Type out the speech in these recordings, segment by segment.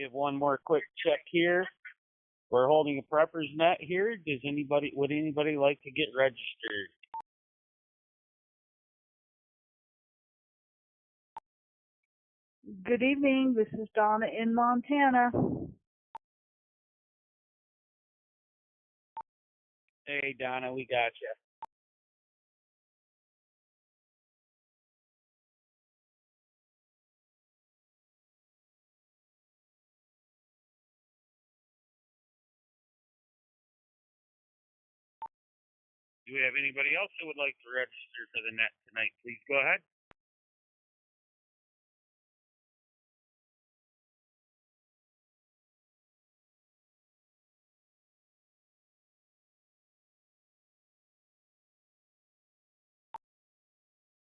Give one more quick check here. We're holding a prepper's net here. Would anybody like to get registered? Good evening. This is Donna in Montana. Hey, Donna, we got you. Do we have anybody else who would like to register for the net tonight? Please go ahead.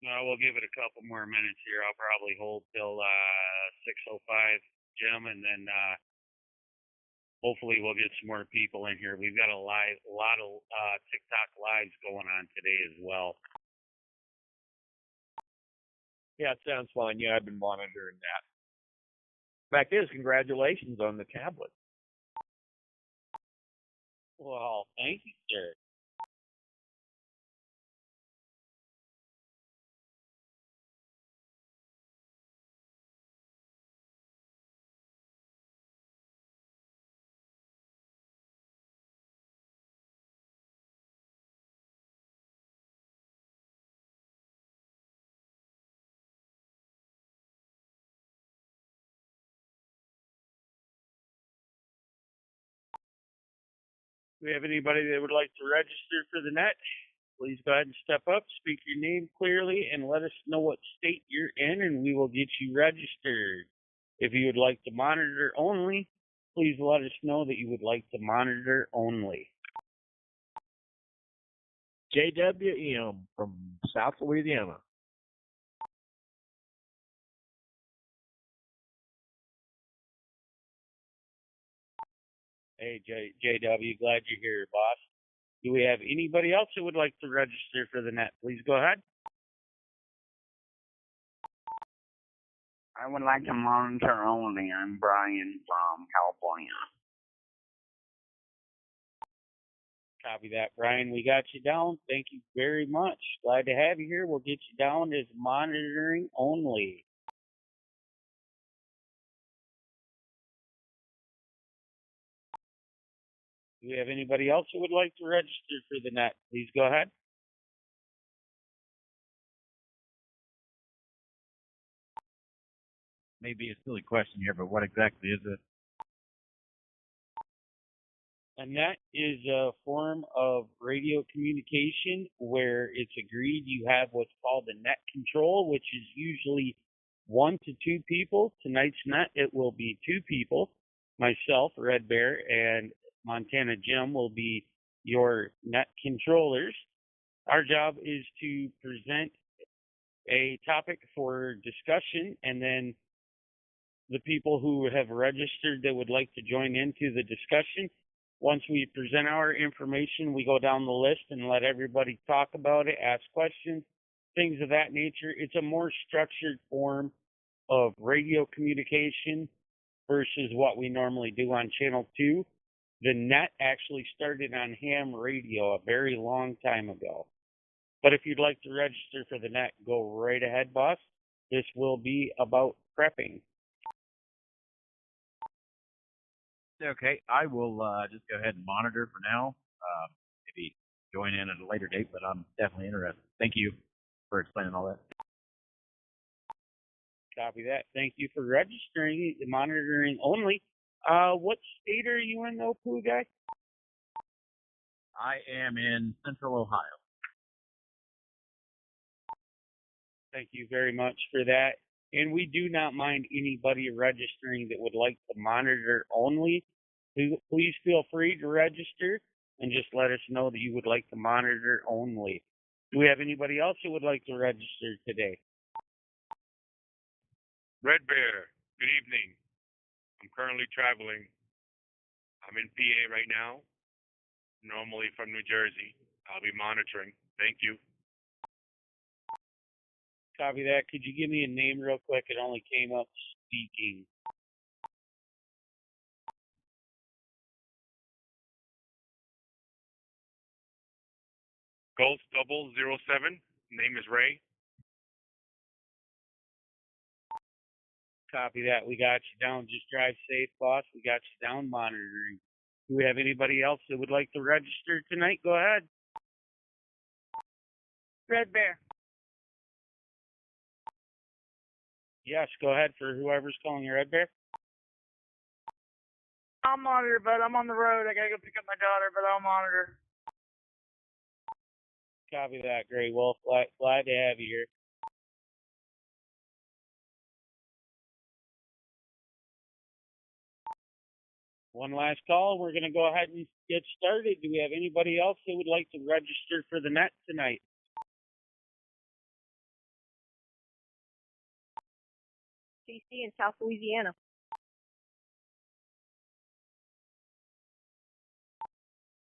We'll give it a couple more minutes here. I'll probably hold till 6:05, Jim, and then hopefully we'll get some more people in here. We've got a lot of TikTok lives going on today as well. Yeah, it sounds fine. Yeah, I've been monitoring that. Fact is, congratulations on the tablet. Well, thank you, sir. Do we have anybody that would like to register for the net? Please go ahead and step up, speak your name clearly, and let us know what state you're in, and we will get you registered. If you would like to monitor only, please let us know that you would like to monitor only. JWM from South Louisiana. Hey, JW, glad you're here, boss. Do we have anybody else who would like to register for the net? Please go ahead. I would like to monitor only. I'm Brian from California. Copy that, Brian. We got you down. Thank you very much. Glad to have you here. We'll get you down as monitoring only. Do we have anybody else who would like to register for the net? Please go ahead. Maybe a silly question here, but what exactly is it? A net is a form of radio communication where it's agreed you have what's called a net control, which is usually 1 to 2 people. Tonight's net, it will be 2 people. Myself, Red Bear, and Montana Jim will be your net controllers. Our job is to present a topic for discussion, and then the people who have registered that would like to join into the discussion, once we present our information, we go down the list and let everybody talk about it, ask questions, things of that nature. It's a more structured form of radio communication versus what we normally do on Channel 2. The net actually started on ham radio a very long time ago. But if you'd like to register for the net, go right ahead, boss. This will be about prepping. Okay, I will just go ahead and monitor for now. Maybe join in at a later date, but I'm definitely interested. Thank you for explaining all that. Copy that. Thank you for registering, monitoring only. What state are you in, though, Pooh Guy? I am in Central Ohio. Thank you very much for that. And we do not mind anybody registering that would like to monitor only. Please feel free to register and just let us know that you would like to monitor only. Do we have anybody else who would like to register today? Red Bear, good evening. I'm currently traveling. I'm in PA right now, normally from New Jersey. I'll be monitoring. Thank you. Copy that. Could you give me a name real quick? It only came up speaking. Ghost 007. Name is Ray. Copy that. We got you down. Just drive safe, boss. We got you down monitoring. Do we have anybody else that would like to register tonight? Go ahead. Red Bear. Yes, go ahead for whoever's calling you, Red Bear. I'll monitor, but I'm on the road. I gotta go pick up my daughter, but I'll monitor. Copy that, Gray Wolf. Glad to have you here. One last call. We're going to go ahead and get started. Do we have anybody else that would like to register for the net tonight? CC in South Louisiana.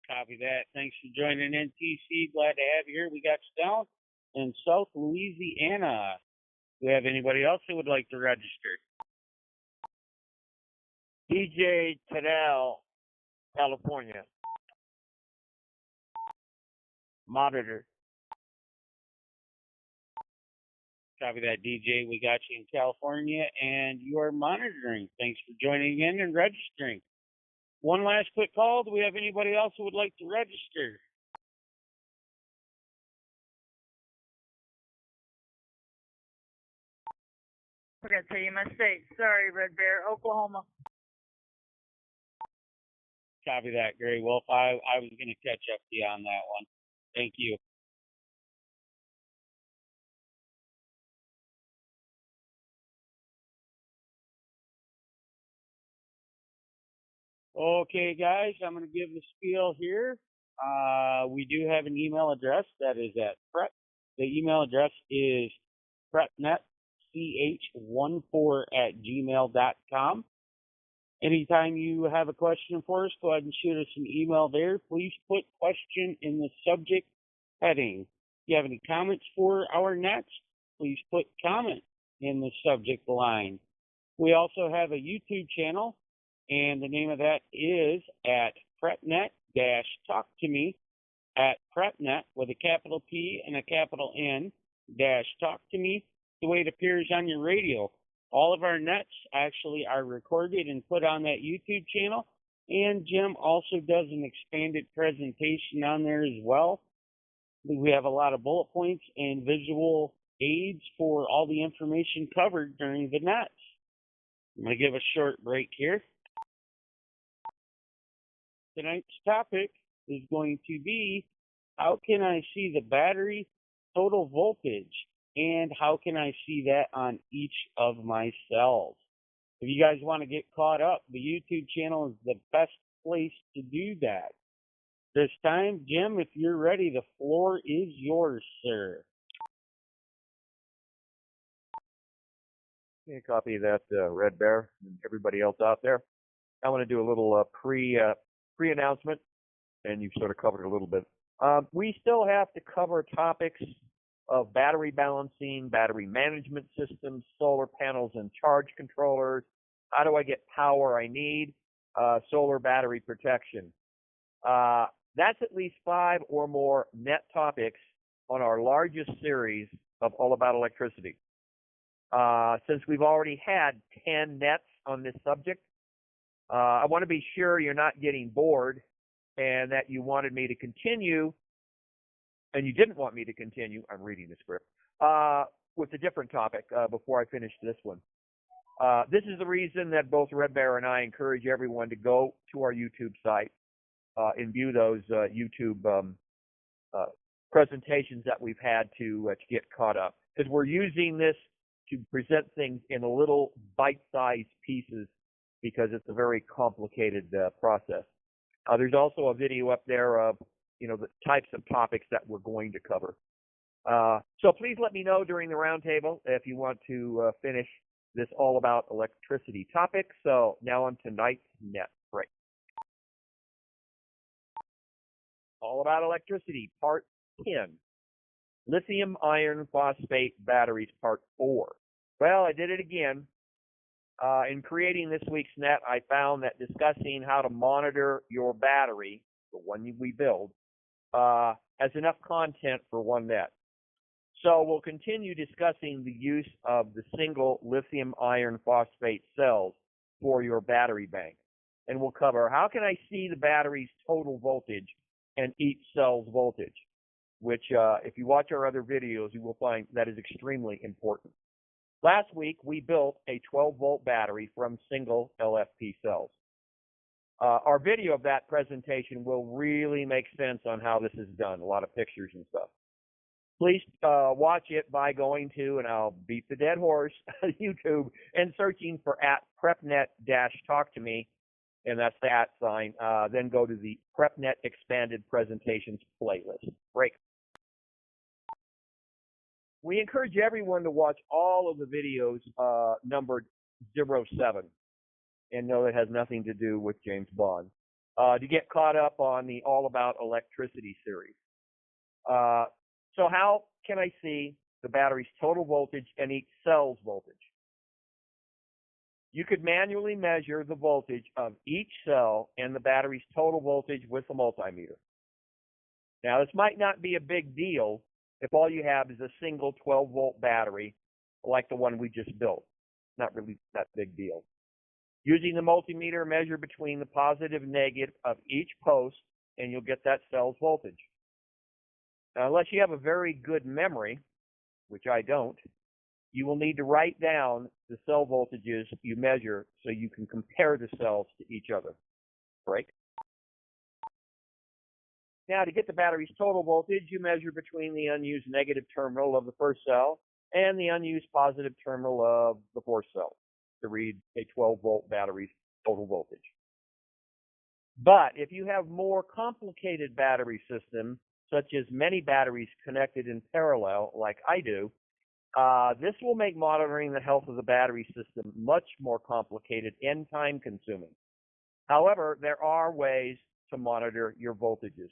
Copy that. Thanks for joining in, TC. Glad to have you here. We got you down in South Louisiana. Do we have anybody else that would like to register? pt10, California. Monitor. Copy that, DJ. We got you in California, and you are monitoring. Thanks for joining in and registering. One last quick call. Do we have anybody else who would like to register? I gotta tell you my state. Sorry, Red Bear. Oklahoma. Copy that, Gray Wolf. I was going to catch up to you on that one. Thank you. Okay, guys, I'm going to give the spiel here. We do have an email address that is at prep. The email address is prepnetch14@gmail.com. Anytime you have a question for us, go ahead and shoot us an email there. Please put question in the subject heading. If you have any comments for our nets, please put comment in the subject line. We also have a YouTube channel, and the name of that is at prepnet-talk2me at prepnet with a capital P and a capital N -talk2me, the way it appears on your radio. All of our nets actually are recorded and put on that YouTube channel, and Jim also does an expanded presentation on there as well. We have a lot of bullet points and visual aids for all the information covered during the nets. I'm going to give a short break here. Tonight's topic is going to be, how can I see the battery total voltage, and how can I see that on each of my cells? If you guys want to get caught up, the YouTube channel is the best place to do that. This time, Jim, if you're ready, the floor is yours, sir. Okay, copy that, Red Bear, and everybody else out there. I want to do a little pre-announcement, and you've sort of covered it a little bit. We still have to cover topics of battery balancing, battery management systems, solar panels and charge controllers. How do I get power I need? Solar battery protection. That's at least 5 or more net topics on our largest series of All About Electricity. Since we've already had 10 nets on this subject, I want to be sure you're not getting bored and that you wanted me to continue, and you didn't want me to continue, I'm reading the script, with a different topic before I finish this one. This is the reason that both Red Bear and I encourage everyone to go to our YouTube site and view those YouTube presentations that we've had to get caught up. Because we're using this to present things in a little bite-sized pieces because it's a very complicated process. There's also a video up there of, the types of topics that we're going to cover. So please let me know during the roundtable if you want to finish this All About Electricity topic. So now on tonight's net break. All About Electricity, Part 10. Lithium iron phosphate batteries, Part 4. Well, I did it again. In creating this week's net, I found that discussing how to monitor your battery, the one we build, has enough content for one net. So we'll continue discussing the use of the single lithium iron phosphate cells for your battery bank. And we'll cover how can I see the battery's total voltage and each cell's voltage, which if you watch our other videos, you will find that is extremely important. Last week, we built a 12-volt battery from single LFP cells. Our video of that presentation will really make sense on how this is done, a lot of pictures and stuff. Please watch it by going to, and I'll beat the dead horse, YouTube, and searching for @prepnet-talk2me, and that's the @ sign. Then go to the PrepNet Expanded Presentations playlist. Break. We encourage everyone to watch all of the videos numbered 07, and no, it has nothing to do with James Bond, to get caught up on the All About Electricity series. So how can I see the battery's total voltage and each cell's voltage? You could manually measure the voltage of each cell and the battery's total voltage with a multimeter. Now, this might not be a big deal if all you have is a single 12-volt battery like the one we just built. Not really that big deal. Using the multimeter, measure between the positive and negative of each post, and you'll get that cell's voltage. Now, unless you have a very good memory, which I don't, you will need to write down the cell voltages you measure so you can compare the cells to each other. Break. Now, to get the battery's total voltage, you measure between the unused negative terminal of the first cell and the unused positive terminal of the fourth cell to read a 12-volt battery's total voltage. But if you have more complicated battery system, such as many batteries connected in parallel, like I do, this will make monitoring the health of the battery system much more complicated and time-consuming. However, there are ways to monitor your voltages.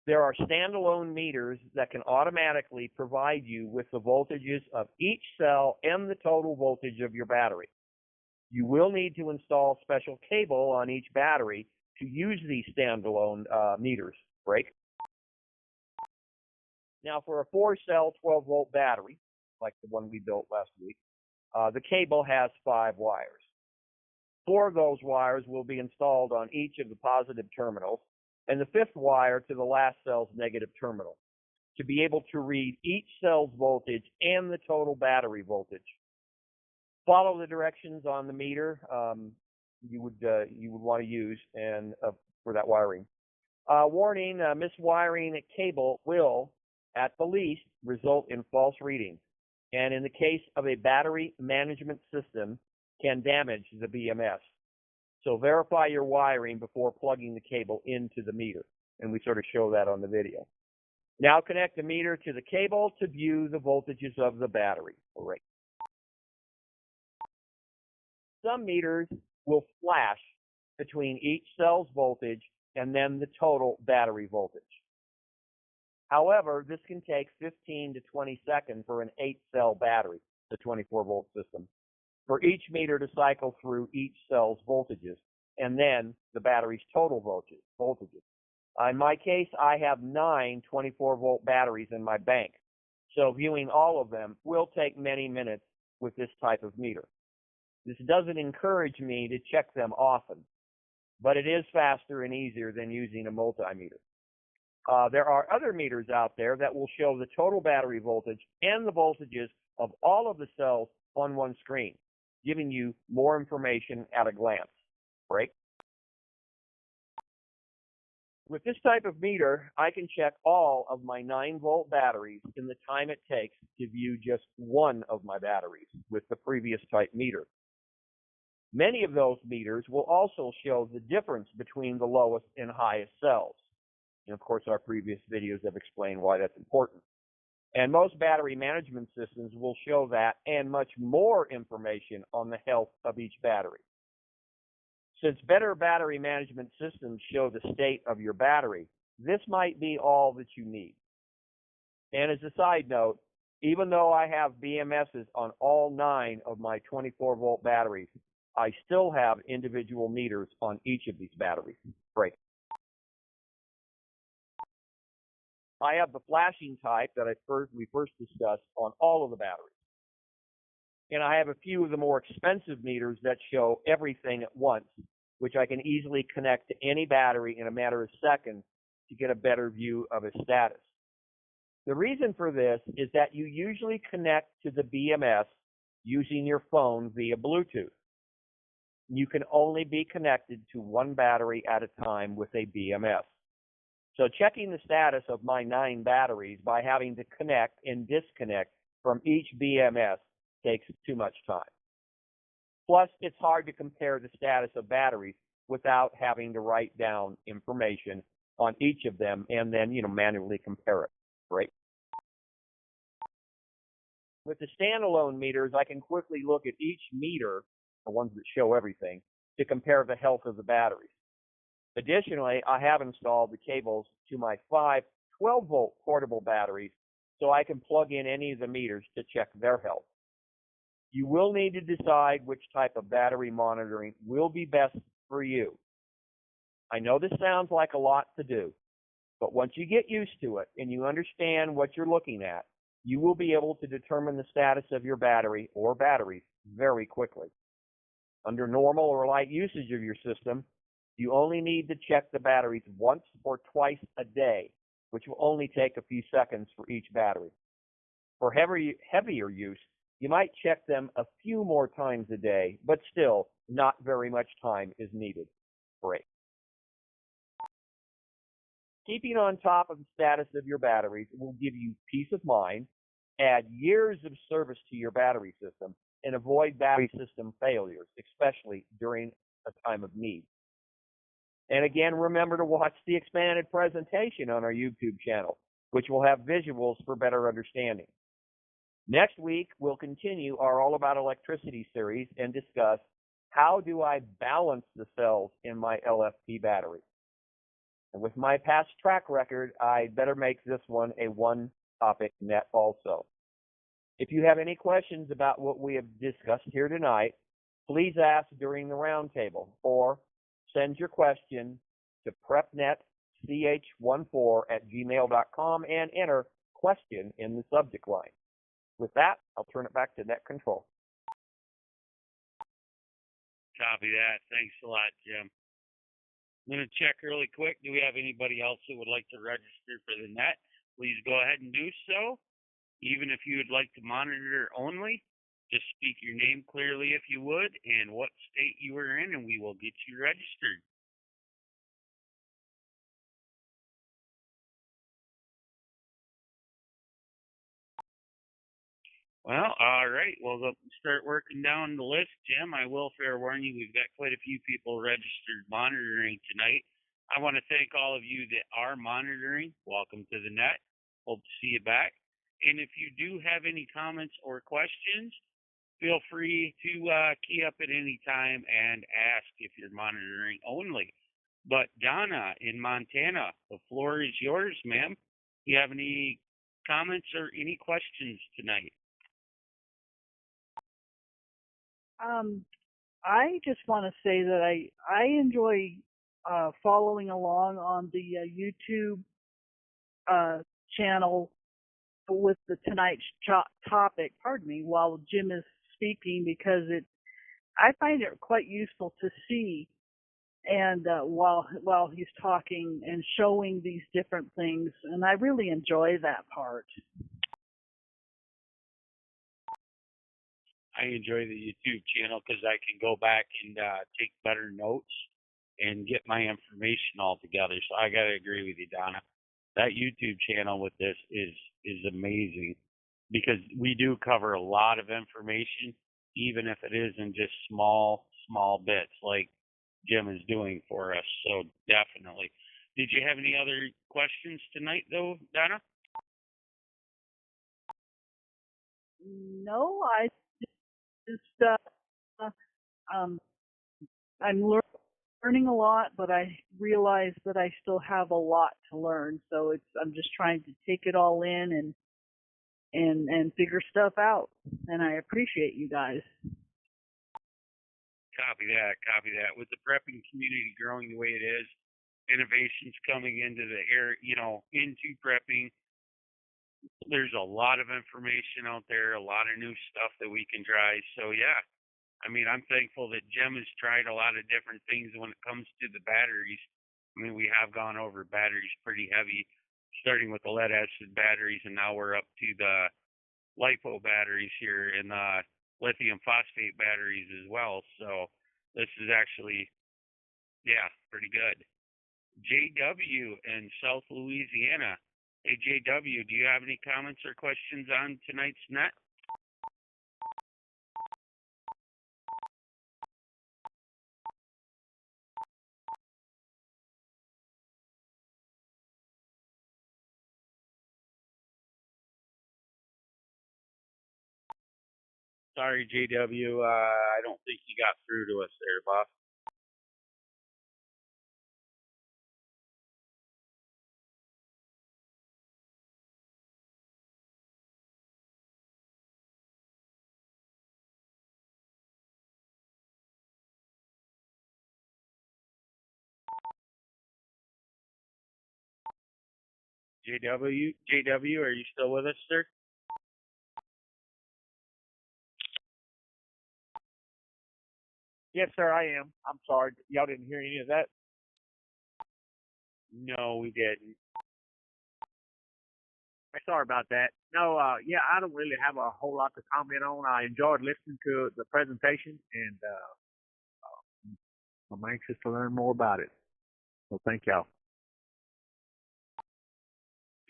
There are standalone meters that can automatically provide you with the voltages of each cell and the total voltage of your battery. You will need to install special cable on each battery to use these standalone meters. Break. Now, for a 4-cell 12-volt battery, like the one we built last week, the cable has 5 wires. 4 of those wires will be installed on each of the positive terminals, and the 5th wire to the last cell's negative terminal, to be able to read each cell's voltage and the total battery voltage. Follow the directions on the meter you would want to use and for that wiring. Warning: miswiring a cable will, at the least, result in false readings, and in the case of a battery management system, can damage the BMS. So verify your wiring before plugging the cable into the meter, and we sort of show that on the video. Now connect the meter to the cable to view the voltages of the battery. Great. Some meters will flash between each cell's voltage and then the total battery voltage. However, this can take 15 to 20 seconds for an 8-cell battery, the 24-volt system, for each meter to cycle through each cell's voltages, and then the battery's total voltages. In my case, I have 9 24-volt batteries in my bank, so viewing all of them will take many minutes with this type of meter. This doesn't encourage me to check them often, but it is faster and easier than using a multimeter. There are other meters out there that will show the total battery voltage and the voltages of all of the cells on one screen, giving you more information at a glance. Break. With this type of meter, I can check all of my 9-volt batteries in the time it takes to view just one of my batteries with the previous type meter. Many of those meters will also show the difference between the lowest and highest cells. And of course, our previous videos have explained why that's important. And most battery management systems will show that and much more information on the health of each battery. Since better battery management systems show the state of your battery, this might be all that you need. And as a side note, even though I have BMSs on all 9 of my 24-volt batteries, I still have individual meters on each of these batteries. Break. I have the flashing type that we first discussed on all of the batteries. And I have a few of the more expensive meters that show everything at once, which I can easily connect to any battery in a matter of seconds to get a better view of its status. The reason for this is that you usually connect to the BMS using your phone via Bluetooth. You can only be connected to one battery at a time with a BMS. So checking the status of my 9 batteries by having to connect and disconnect from each BMS takes too much time. Plus, it's hard to compare the status of batteries without having to write down information on each of them and then, manually compare it, right? With the standalone meters, I can quickly look at each meter, the ones that show everything, to compare the health of the batteries. Additionally, I have installed the cables to my 5 12-volt portable batteries so I can plug in any of the meters to check their health. You will need to decide which type of battery monitoring will be best for you. I know this sounds like a lot to do, but once you get used to it and you understand what you're looking at, you will be able to determine the status of your battery or batteries very quickly. Under normal or light usage of your system, you only need to check the batteries once or twice a day, which will only take a few seconds for each battery. For heavier use, you might check them a few more times a day, but still, not very much time is needed. Great. Keeping on top of the status of your batteries will give you peace of mind, add years of service to your battery system, and avoid battery system failures, especially during a time of need. And again, remember to watch the expanded presentation on our YouTube channel, which will have visuals for better understanding. Next week, we'll continue our All About Electricity series and discuss how do I balance the cells in my LFP battery. And with my past track record, I better make this one a one-topic net also. If you have any questions about what we have discussed here tonight, please ask during the roundtable or send your question to prepnetch14@gmail.com and enter question in the subject line. With that, I'll turn it back to Net Control. Copy that. Thanks a lot, Jim. I'm going to check really quick. Do we have anybody else that would like to register for the net? Please go ahead and do so. Even if you would like to monitor only, just speak your name clearly if you would and what state you are in, and we will get you registered. Well, all right. Well, let's start working down the list, Jim. I will fair warn you, we've got quite a few people registered monitoring tonight. I want to thank all of you that are monitoring. Welcome to the net. Hope to see you back. And if you do have any comments or questions, feel free to key up at any time and ask if you're monitoring only. But Donna in Montana, the floor is yours, ma'am. Do you have any comments or any questions tonight? I just want to say that I enjoy following along on the YouTube channel with the tonight's topic, while Jim is speaking, because I find it quite useful to see, and while he's talking and showing these different things, and I really enjoy that part. I enjoy the YouTube channel because I can go back and take better notes and get my information all together. So I got to agree with you, Donna. That YouTube channel with this is amazing because we do cover a lot of information, even if it is in just small bits like Jim is doing for us. So definitely. Did you have any other questions tonight, though, Donna? No, I just I'm learning a lot, but I realize that I still have a lot to learn. So I'm just trying to take it all in and figure stuff out. And I appreciate you guys. Copy that. With the prepping community growing the way it is, innovations coming into the air, into prepping. There's a lot of information out there, a lot of new stuff that we can try. So yeah, I mean, I'm thankful that Jim has tried a lot of different things when it comes to the batteries. I mean, we have gone over batteries pretty heavy, starting with the lead acid batteries, and now we're up to the LiPo batteries here and lithium phosphate batteries as well. So this is actually, yeah, pretty good. JW in South Louisiana. Hey, JW, do you have any comments or questions on tonight's net? Sorry, JW, I don't think you got through to us there, boss. JW, are you still with us, sir? Yes, sir, I am. I'm sorry. Y'all didn't hear any of that? No, we didn't. Sorry about that. No, yeah, I don't really have a whole lot to comment on. I enjoyed listening to the presentation, and I'm anxious to learn more about it. So thank y'all.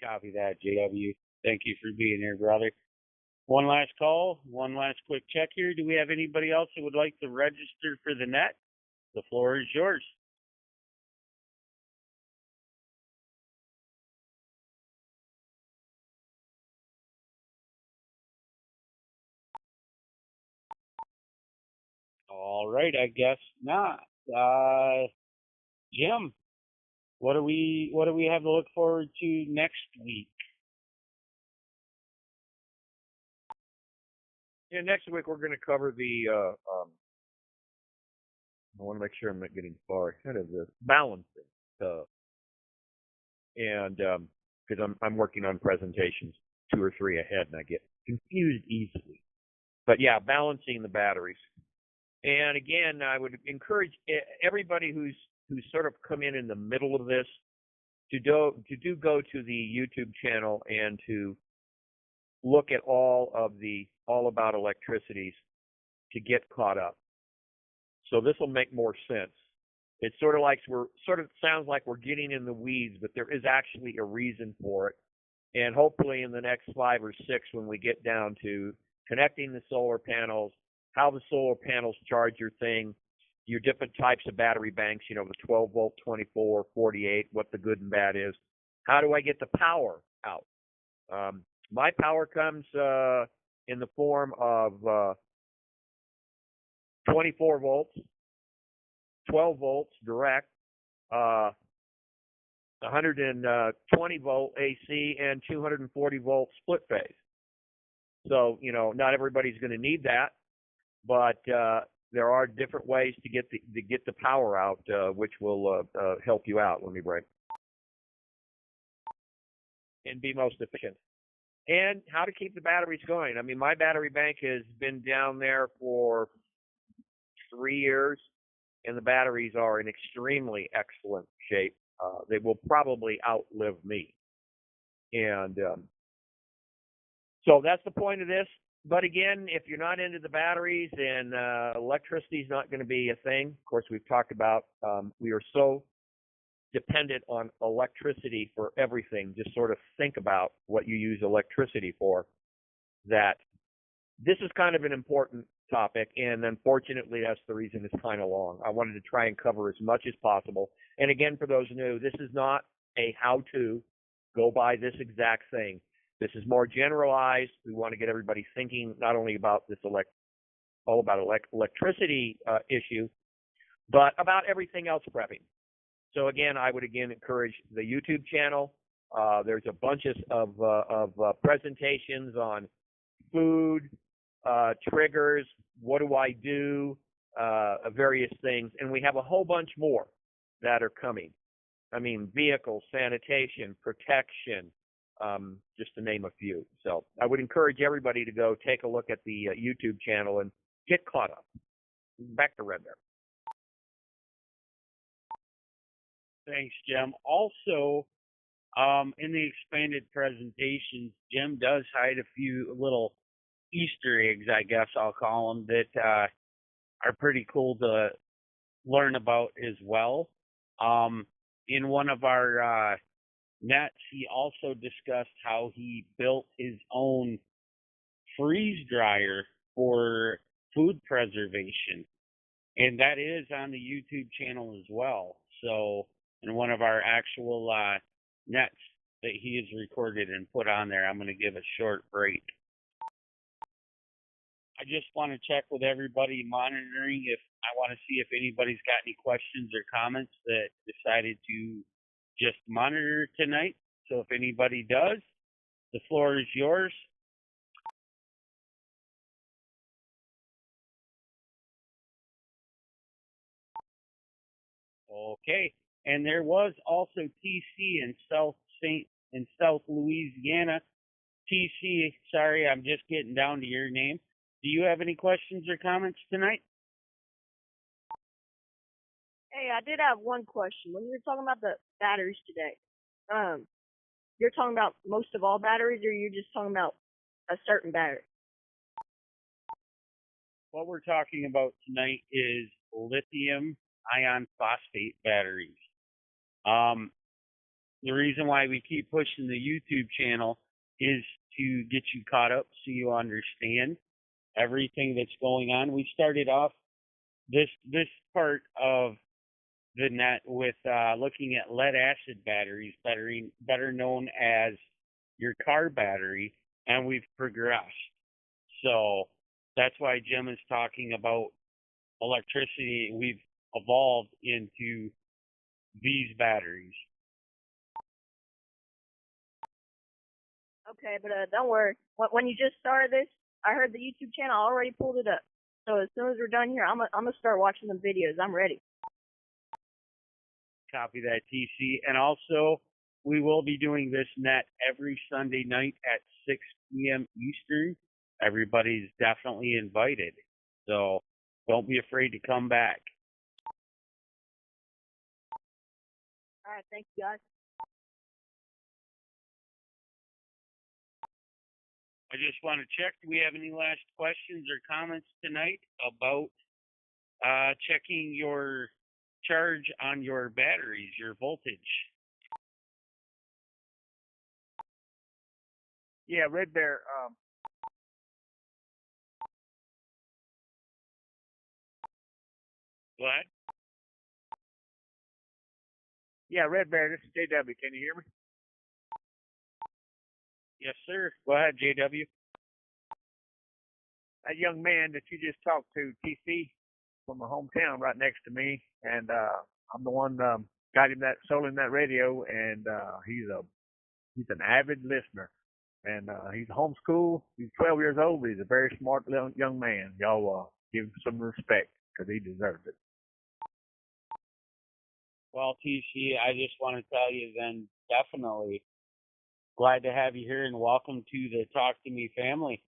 Copy that, JW. Thank you for being here, brother. One last call, one last quick check here. Do we have anybody else that would like to register for the net? The floor is yours. All right, I guess not. Jim, what do we have to look forward to next week? Yeah, next week we're going to cover the, I want to make sure I'm not getting far ahead of this, balancing. And because I'm working on presentations 2 or 3 ahead and I get confused easily. But yeah, balancing the batteries. And again, I would encourage everybody who's sort of come in the middle of this to go to the YouTube channel and to look at all about electricities to get caught up. So this will make more sense. It sort of sounds like we're getting in the weeds, but there is actually a reason for it. And hopefully in the next 5 or 6, when we get down to connecting the solar panels, how the solar panels charge your thing, your different types of battery banks, the 12 volt, 24, 48, what the good and bad is. How do I get the power out? My power comes in the form of 24 volts, 12 volts direct, 120 volt AC, and 240 volt split phase. So, not everybody's going to need that, but there are different ways to get the power out, which will help you out. Let me break. And be most efficient. And how to keep the batteries going. I mean, my battery bank has been down there for 3 years, and the batteries are in extremely excellent shape. They will probably outlive me. And so that's the point of this. But again, if you're not into the batteries and electricity is not going to be a thing, of course, we've talked about we are so dependent on electricity for everything. Just sort of think about what you use electricity for, that this is kind of an important topic, and unfortunately, that's the reason it's kind of long. I wanted to try and cover as much as possible. And again, for those new, this is not a how-to, go buy this exact thing. This is more generalized. We want to get everybody thinking not only about this electricity issue, but about everything else prepping. So again, I would encourage the YouTube channel. There's a bunch of presentations on food, triggers, what do I do, various things, and we have a whole bunch more that are coming. I mean, vehicles, sanitation, protection, just to name a few. So I would encourage everybody to go take a look at the YouTube channel and get caught up. Back to Red Bear. Thanks, Jim. Also, in the expanded presentations, Jim does hide a few little Easter eggs, I guess I'll call them, that are pretty cool to learn about as well. In one of our nets, he also discussed how he built his own freeze dryer for food preservation, and that is on the YouTube channel as well. So, in one of our actual nets that he has recorded and put on there, I'm going to give a short break. I just want to check with everybody monitoring if I want to see if anybody's got any questions or comments that decided to just monitor tonight. So if anybody does, the floor is yours. Okay. And there was also TC in South Louisiana. TC, sorry, I'm just getting down to your name. Do you have any questions or comments tonight? Hey, I did have one question. When you were talking about the batteries today, you're talking about most of all batteries, or you're just talking about a certain battery? What we're talking about tonight is lithium ion phosphate batteries. The reason why we keep pushing the YouTube channel is to get you caught up so you understand everything that's going on. We started off this part of the net with looking at lead acid batteries, better known as your car battery, and we've progressed. So that's why Jim is talking about electricity. We've evolved into these batteries. Okay, but don't worry. When you just started this, I heard the YouTube channel. I already pulled it up. So as soon as we're done here, I'm gonna start watching the videos. I'm ready. Copy that, TC. And also, we will be doing this net every Sunday night at 6 p.m. Eastern. Everybody's definitely invited. So don't be afraid to come back. All right, thank you, guys. I just want to check, do we have any last questions or comments tonight about checking your charge on your batteries, your voltage? Yeah, Red Bear. Go ahead. Yeah, Red Bear. This is JW. Can you hear me? Yes, sir. Go ahead, JW. That young man that you just talked to, TC, from my hometown, right next to me, and I'm the one got him sold him that radio, and he's an avid listener, and he's homeschooled. He's 12 years old, but he's a very smart young man. Y'all give him some respect because he deserves it. Well, TC, I just want to tell you then, definitely glad to have you here and welcome to the Talk to Me family.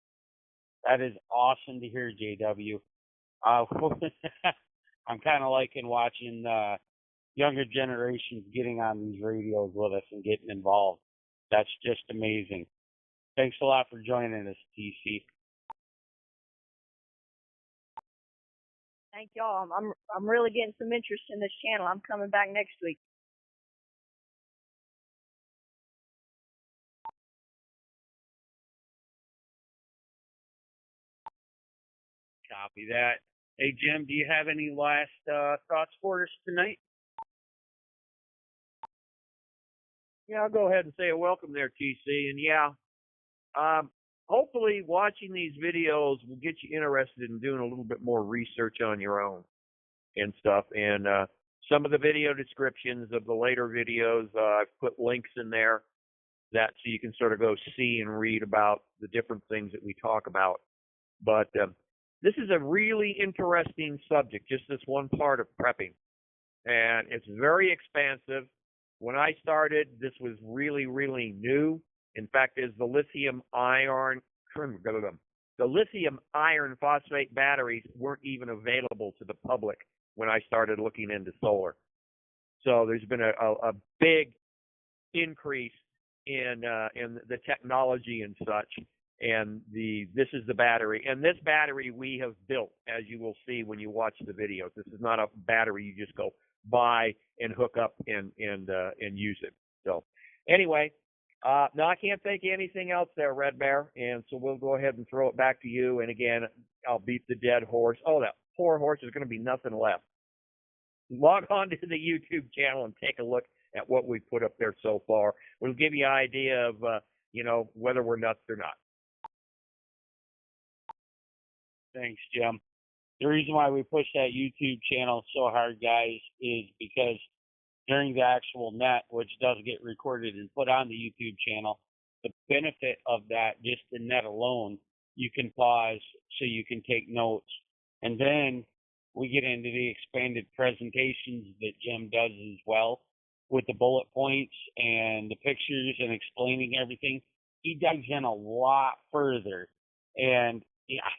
That is awesome to hear, JW. I'm kind of liking watching younger generations getting on these radios with us and getting involved. That's just amazing. Thanks a lot for joining us, TC. Thank y'all. I'm really getting some interest in this channel. I'm coming back next week. Copy that. Hey, Jim, do you have any last thoughts for us tonight? Yeah, I'll go ahead and say a welcome there, TC. And yeah, hopefully watching these videos will get you interested in doing a little bit more research on your own and stuff. And some of the video descriptions of the later videos, I've put links in there so you can sort of go see and read about the different things that we talk about. But this is a really interesting subject, just this one part of prepping. And it's very expansive. When I started, this was really, really new. In fact, the lithium iron phosphate batteries weren't even available to the public when I started looking into solar. So there's been a big increase in the technology and such. And this is the battery. And this battery we have built, as you will see when you watch the videos. This is not a battery you just go buy and hook up and use it. So anyway, no, I can't think of anything else there, Red Bear. And so we'll go ahead and throw it back to you. And again, I'll beat the dead horse. Oh, that poor horse, is going to be nothing left. Log on to the YouTube channel and take a look at what we've put up there so far. We'll give you an idea of, whether we're nuts or not. Thanks, Jim. The reason why we push that YouTube channel so hard, guys, is because during the actual net, which does get recorded and put on the YouTube channel, the benefit of that, just the net alone, you can pause so you can take notes. And then we get into the expanded presentations that Jim does as well with the bullet points and the pictures and explaining everything. He dives in a lot further. And yeah,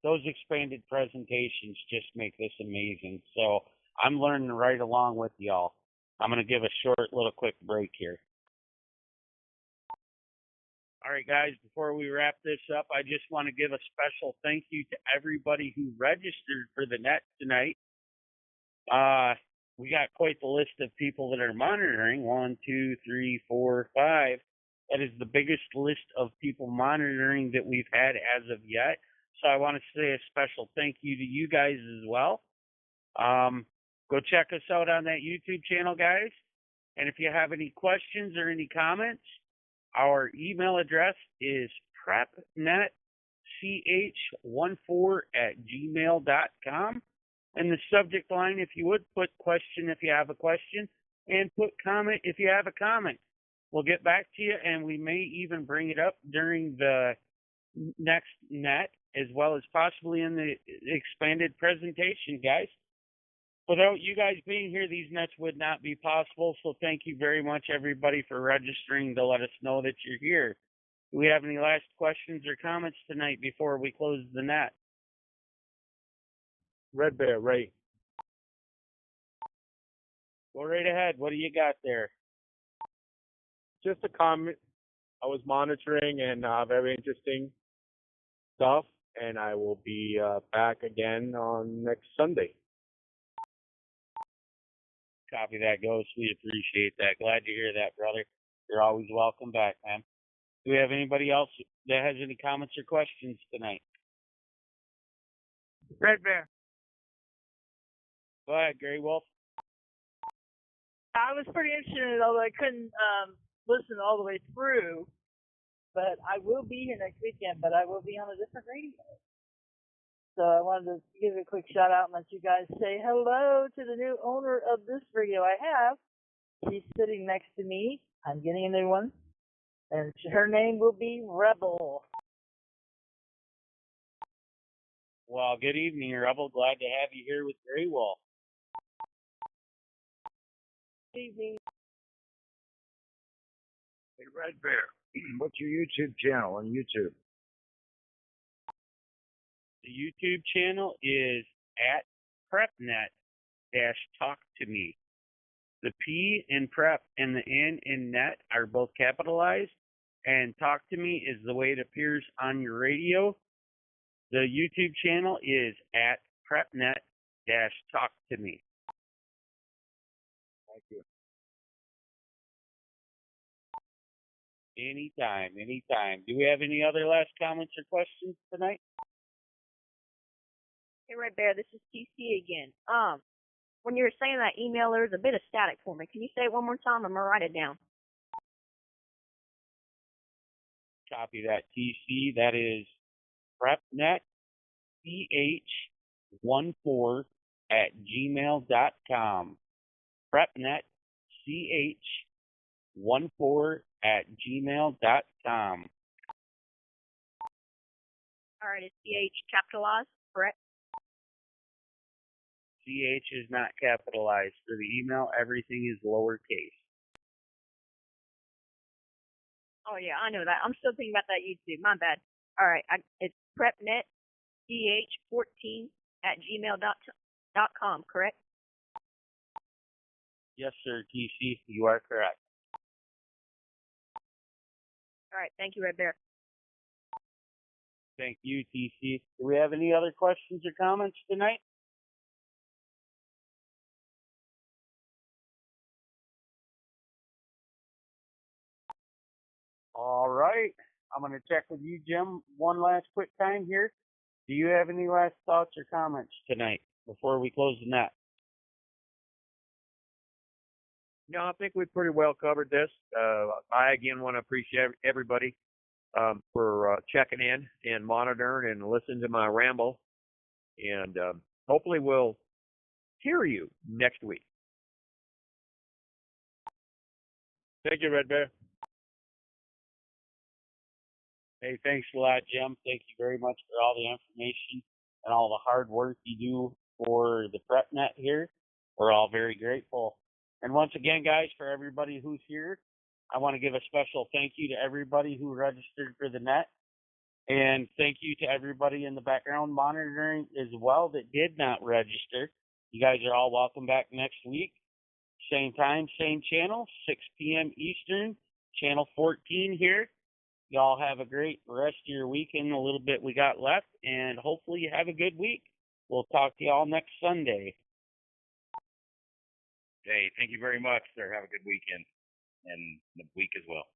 those expanded presentations just make this amazing. So I'm learning right along with y'all. I'm going to give a short little quick break here. All right, guys, before we wrap this up, I just want to give a special thank you to everybody who registered for the net tonight. We got quite the list of people that are monitoring. 1, 2, 3, 4, 5. That is the biggest list of people monitoring that we've had as of yet. So I want to say a special thank you to you guys as well. Go check us out on that YouTube channel, guys. And if you have any questions or any comments, our email address is prepnetch14@gmail.com. And the subject line, if you would, put question if you have a question, and put comment if you have a comment. We'll get back to you, and we may even bring it up during the next net, as well as possibly in the expanded presentation, guys. Without you guys being here, these nets would not be possible. So thank you very much, everybody, for registering to let us know that you're here. Do we have any last questions or comments tonight before we close the net? Red Bear, Ray. Go right ahead. What do you got there? Just a comment. I was monitoring and very interesting stuff, and I will be back again on next Sunday. Copy that, Ghost. We appreciate that. Glad to hear that, brother. You're always welcome back, man. Do we have anybody else that has any comments or questions tonight? Red Bear. Go ahead, Gray Wolf. I was pretty interested, although I couldn't listen all the way through. But I will be here next weekend, but I will be on a different radio. So I wanted to give a quick shout out and let you guys say hello to the new owner of this radio I have. She's sitting next to me. I'm getting a new one. And her name will be Rebel. Well, good evening, Rebel. Glad to have you here with Gray Wolf. Good evening. Hey, Red Bear, what's your YouTube channel on YouTube? The YouTube channel is at prepnet-talk2me. The P in prep and the N in net are both capitalized, and talk to me is the way it appears on your radio. The YouTube channel is at prepnet-talk2me. Thank you. Anytime, anytime. Do we have any other last comments or questions tonight? Hey, Red Bear, this is TC again. When you were saying that email, there was a bit of static for me. Can you say it one more time? I'm going to write it down. Copy that, TC. That is prepnetch14@gmail.com. prepnetch14@gmail.com. All right, is CH capitalized, correct? CH is not capitalized. For the email, everything is lowercase. Oh yeah, I know that. I'm still thinking about that YouTube. My bad. All right, it's prepnetdh14@gmail.com, correct? Yes, sir, TC. You are correct. All right, thank you, Red Bear. Thank you, TC. Do we have any other questions or comments tonight? All right. I'm going to check with you, Jim, one last quick time here. Do you have any last thoughts or comments tonight before we close the net? No, I think we pretty well covered this. I again want to appreciate everybody for checking in and monitoring and listening to my ramble. And hopefully we'll hear you next week. Thank you, Red Bear. Hey, thanks a lot, Jim. Thank you very much for all the information and all the hard work you do for the PrepNet here. We're all very grateful. And once again, guys, for everybody who's here, I want to give a special thank you to everybody who registered for the net. And thank you to everybody in the background monitoring as well that did not register. You guys are all welcome back next week. Same time, same channel, 6 p.m. Eastern, channel 14 here. Y'all have a great rest of your weekend, a little bit we got left, and hopefully you have a good week. We'll talk to y'all next Sunday. Hey, thank you very much, sir. Have a good weekend and the week as well.